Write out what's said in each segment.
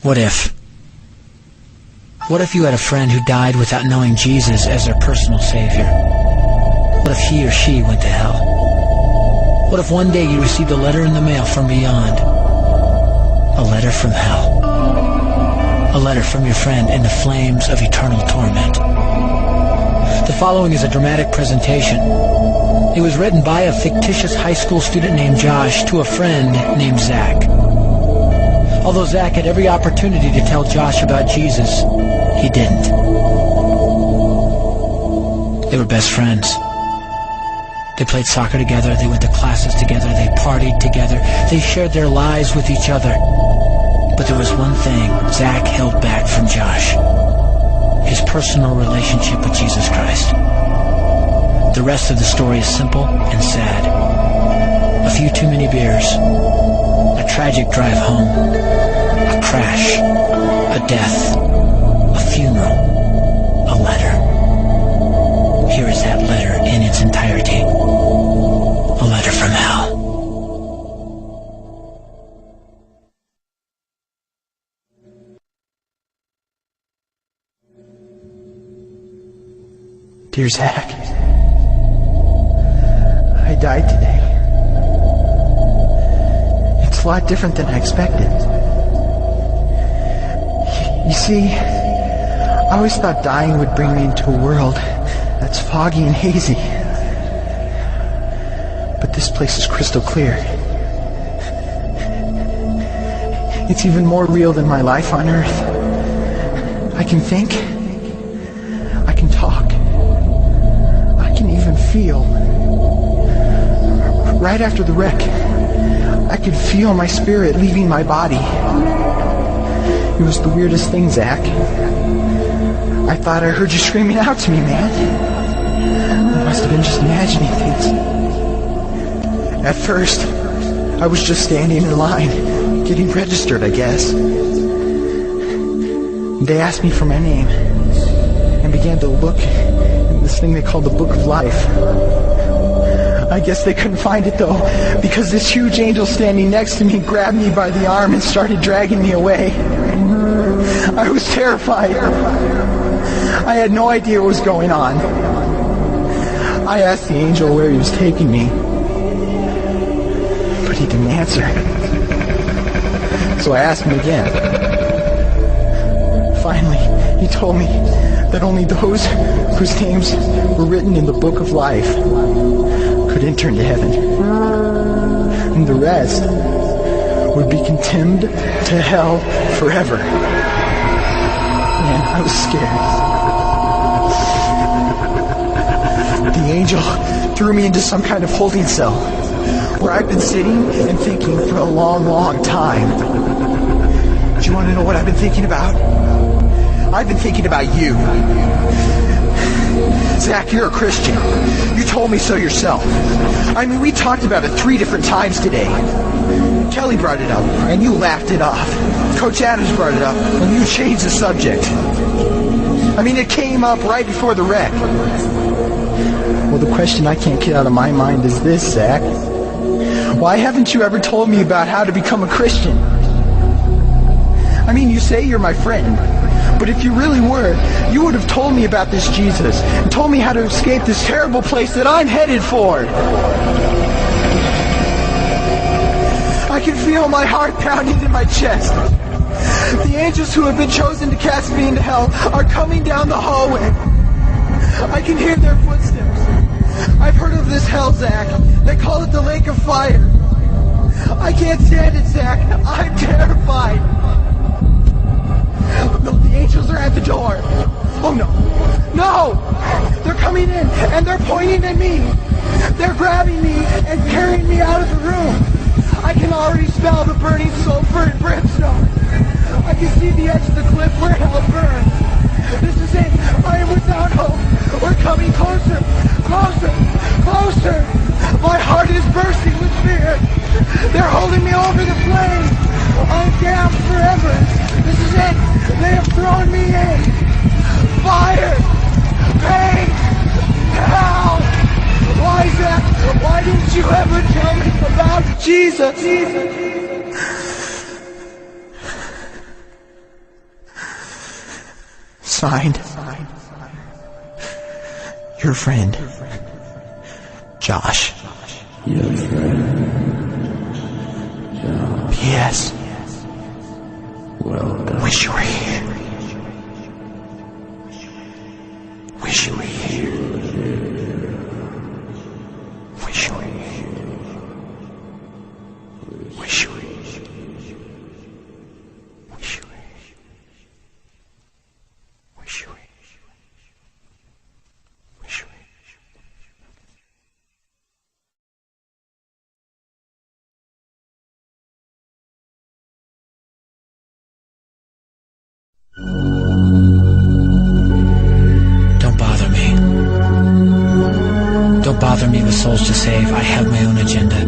What if? What if you had a friend who died without knowing Jesus as their personal Savior? What if he or she went to hell? What if one day you received a letter in the mail from beyond? A letter from hell. A letter from your friend in the flames of eternal torment. The following is a dramatic presentation. It was written by a fictitious high school student named Josh to a friend named Zach. Although Zach had every opportunity to tell Josh about Jesus, he didn't. They were best friends. They played soccer together, they went to classes together, they partied together, they shared their lives with each other. But there was one thing Zach held back from Josh: his personal relationship with Jesus Christ. The rest of the story is simple and sad. A few too many beers, a tragic drive home, a crash, a death, a funeral, a letter. Here is that letter in its entirety. A letter from hell. Dear Zach, I died today. It's a lot different than I expected. You see, I always thought dying would bring me into a world that's foggy and hazy. But this place is crystal clear. It's even more real than my life on Earth. I can think. I can talk. I can even feel. Right after the wreck, I could feel my spirit leaving my body. It was the weirdest thing, Zach. I thought I heard you screaming out to me, man. I must have been just imagining things. At first, I was just standing in line, getting registered, I guess. They asked me for my name and began to look in this thing they call the Book of Life. I guess they couldn't find it, though, because this huge angel standing next to me grabbed me by the arm and started dragging me away. I was terrified. I had no idea what was going on. I asked the angel where he was taking me, but he didn't answer. So I asked him again. Finally, he told me that only those whose names were written in the Book of Life could enter into heaven. And the rest would be condemned to hell forever. Man, I was scared. The angel threw me into some kind of holding cell where I've been sitting and thinking for a long, long time. Do you want to know what I've been thinking about? I've been thinking about you. Zach, you're a Christian. You told me so yourself. I mean, we talked about it 3 different times today. Kelly brought it up, and you laughed it off. Coach Adams brought it up, and you changed the subject. I mean, it came up right before the wreck. Well, the question I can't get out of my mind is this, Zach. Why haven't you ever told me about how to become a Christian? I mean, you say you're my friend, but if you really were, you would have told me about this Jesus and told me how to escape this terrible place that I'm headed for. I can feel my heart pounding in my chest. The angels who have been chosen to cast me into hell are coming down the hallway. I can hear their footsteps. I've heard of this hell, Zach. They call it the lake of fire. I can't stand it, Zach. I'm terrified. No, the angels are at the door. Oh, no. No! They're coming in, and they're pointing at me. They're grabbing me and carrying me out of the room. I can already smell the burning sulfur and brimstone. I can see the edge of the cliff where hell burns. This is it. I am without hope. We're coming closer, closer, closer. My heart is bursting with fear. They're holding me over the flames. I'm damned forever. This is it. They have thrown me in. Fire. Pain. Hell. Why, Zach? Why didn't you ever tell me about Jesus? Signed, your friend, Josh. Your friend, Josh. P.S. Well done. Wish you were here. Wish you were here. Wish you were here. Wish you were here. Wish you were here. Wish you were here. Wish you were here. Don't bother me. Don't bother me with souls to save. I have my own agenda.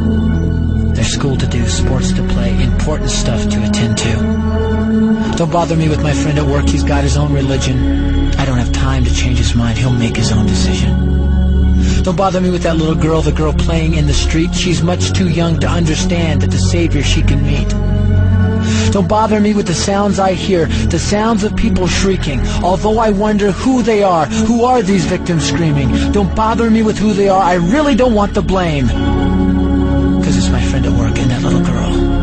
There's school to do, sports to play, important stuff to attend to. Don't bother me with my friend at work. He's got his own religion. I don't have time to change his mind. He'll make his own decision. Don't bother me with that little girl, the girl playing in the street. She's much too young to understand that the Savior she can meet. Don't bother me with the sounds I hear, the sounds of people shrieking, although I wonder who they are. Who are these victims screaming? Don't bother me with who they are. I really don't want the blame. 'Cause it's my friend at work and that little girl.